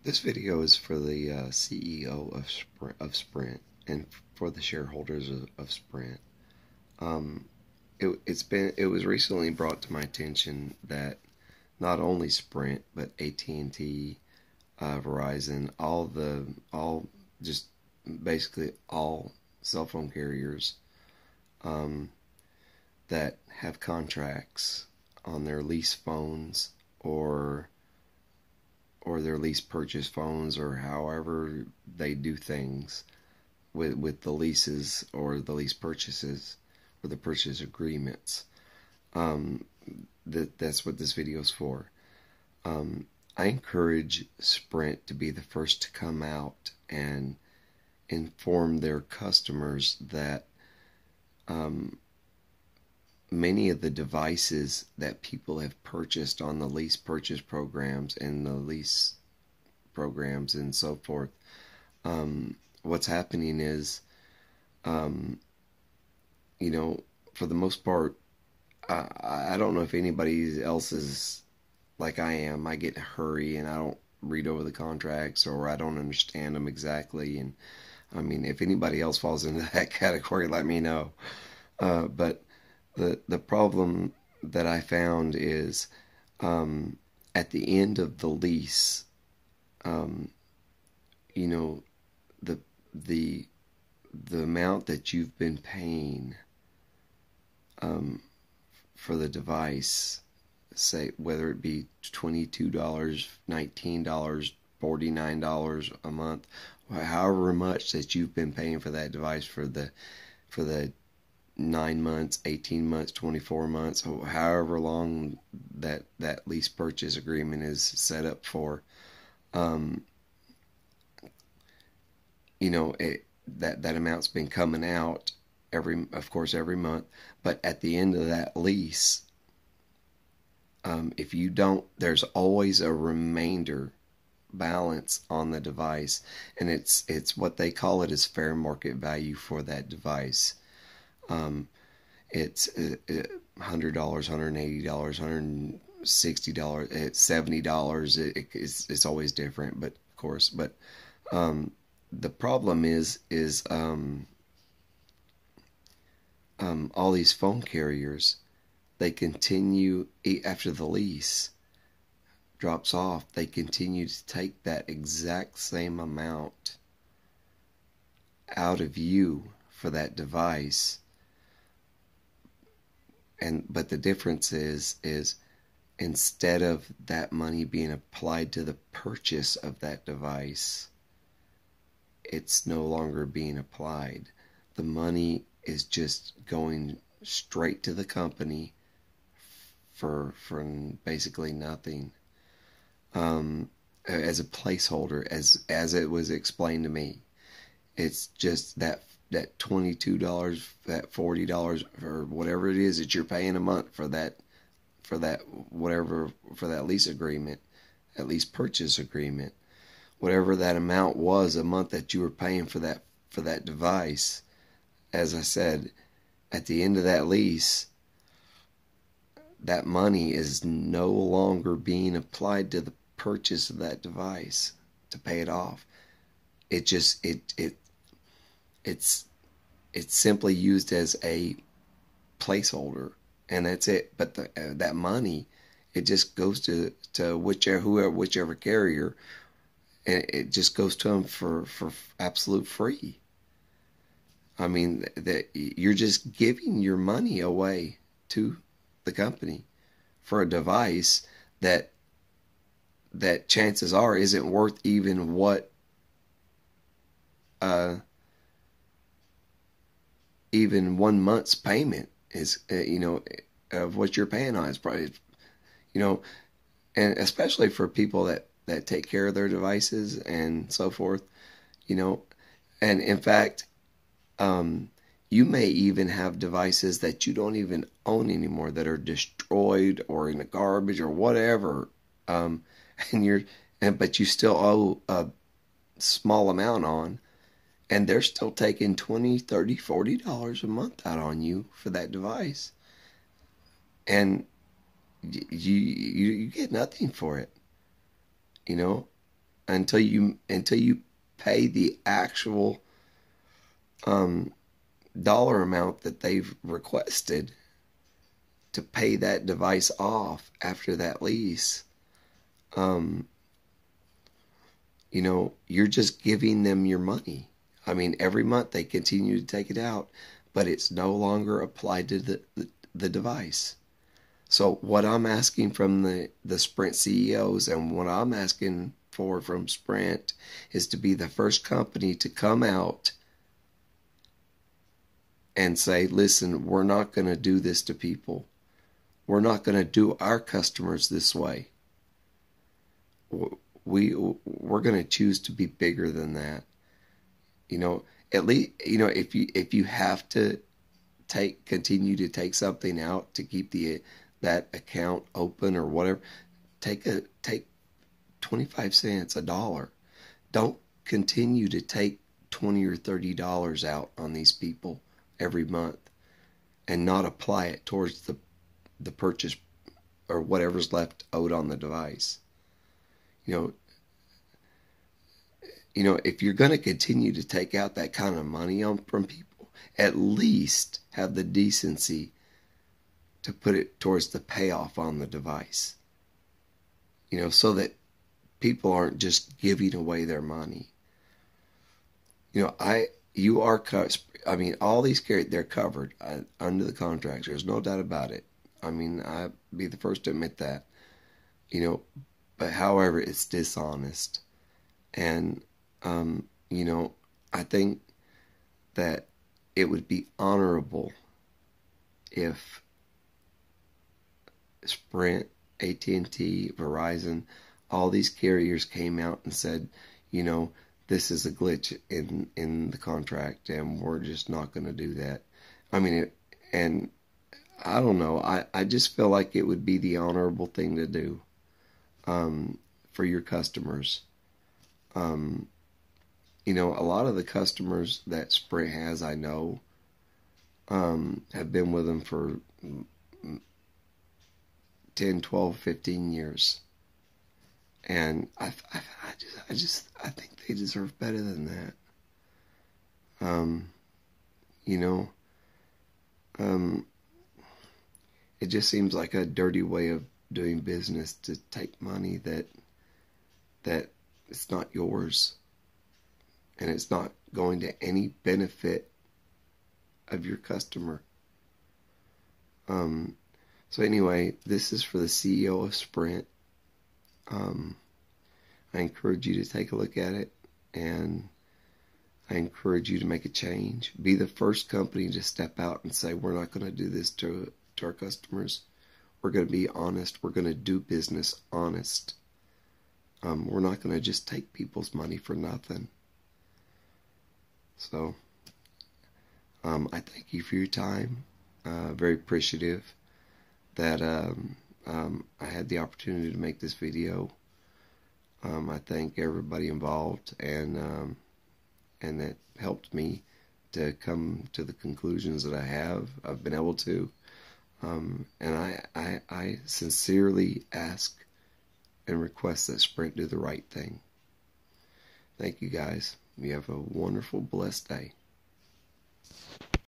This video is for the CEO of Sprint and for the shareholders of Sprint. Um, it was recently brought to my attention that not only Sprint but AT&T, Verizon, all just basically all cell phone carriers um, that have contracts on their lease phones or their lease purchase phones, or however they do things with the leases or the lease purchases or the purchase agreements. Um, that's what this video is for. I encourage Sprint to be the first to come out and inform their customers that many of the devices that people have purchased on the lease purchase programs and the lease programs and so forth, what's happening is, um, for the most part, I don't know if anybody else is like I am. I get in a hurry and I don't read over the contracts, or I don't understand them exactly. And I mean, if anybody else falls into that category, let me know. But the problem that I found is, at the end of the lease, um, you know, the the the amount that you've been paying um, for the device, say whether it be $22, $19, $49 a month, however much that you've been paying for that device for the 9 months, 18 months, 24 months, or however long that lease purchase agreement is set up for. Um, that amount's been coming out of course, every month. But at the end of that lease, if you don't, there's always a remainder balance on the device, and it's what they call it is fair market value for that device. Um, it's $100, $180, $160, it's $70. It's always different, but of course, but the problem is all these phone carriers, they continue after the lease drops off. They continue to take that exact same amount out of you for that device. But the difference is instead of that money being applied to the purchase of that device, it's no longer being applied. The money is just going straight to the company for basically nothing, as a placeholder, as it was explained to me. It's just that $22, that $40, or whatever it is that you're paying a month for that whatever, for that lease agreement, at lease purchase agreement, whatever that amount was a month that you were paying for that device. As I said, at the end of that lease, that money is no longer being applied to the purchase of that device to pay it off. It's simply used as a placeholder, and that's it. But that money, it just goes to whichever carrier, and it just goes to them for absolute free. I mean, that you're just giving your money away to the company for a device that chances are isn't worth even what even 1 month's payment is, of what you're paying on. Is probably, and especially for people that take care of their devices and so forth, and in fact, you may even have devices that you don't even own anymore that are destroyed or in the garbage or whatever, but you still owe a small amount on, and they're still taking $20, $30, $40 a month out on you for that device, and you get nothing for it. until you pay the actual dollar amount that they've requested to pay that device off after that lease, um, you're just giving them your money. I mean, every month they continue to take it out, but it's no longer applied to the device. So what I'm asking from the Sprint CEOs and what I'm asking for from Sprint is to be the first company to come out and say, listen, we're not going to do this to people. We're not going to do our customers this way. We're going to choose to be bigger than that. At least, if you have to continue to take something out to keep that account open or whatever, take 25 cents, $1. Don't continue to take $20 or $30 out on these people every month and not apply it towards the purchase or whatever's left owed on the device. If you're going to continue to take out that kind of money from people, at least have the decency to put it towards the payoff on the device. So that people aren't just giving away their money. All these carriers, they're covered under the contracts. There's no doubt about it. I'd be the first to admit that. But however, it's dishonest. And, I think that it would be honorable if Sprint, At&t, Verizon, all these carriers came out and said, this is a glitch in the contract and we're just not going to do that. And I don't know. I just feel like it would be the honorable thing to do for your customers. A lot of the customers that Sprint has, I know, have been with them for 10, 12, 15 years. And I think they deserve better than that. It just seems like a dirty way of doing business to take money that it's not yours and it's not going to any benefit of your customer. So anyway, this is for the CEO of Sprint. I encourage you to take a look at it, and I encourage you to make a change. Be the first company to step out and say, we're not going to do this to our customers. We're going to be honest. We're going to do business honest. We're not going to just take people's money for nothing. So, I thank you for your time. Very appreciative that I had the opportunity to make this video. I thank everybody involved and that helped me to come to the conclusions that I've been able to. And I sincerely ask and request that Sprint do the right thing. Thank you guys. You have a wonderful, blessed day.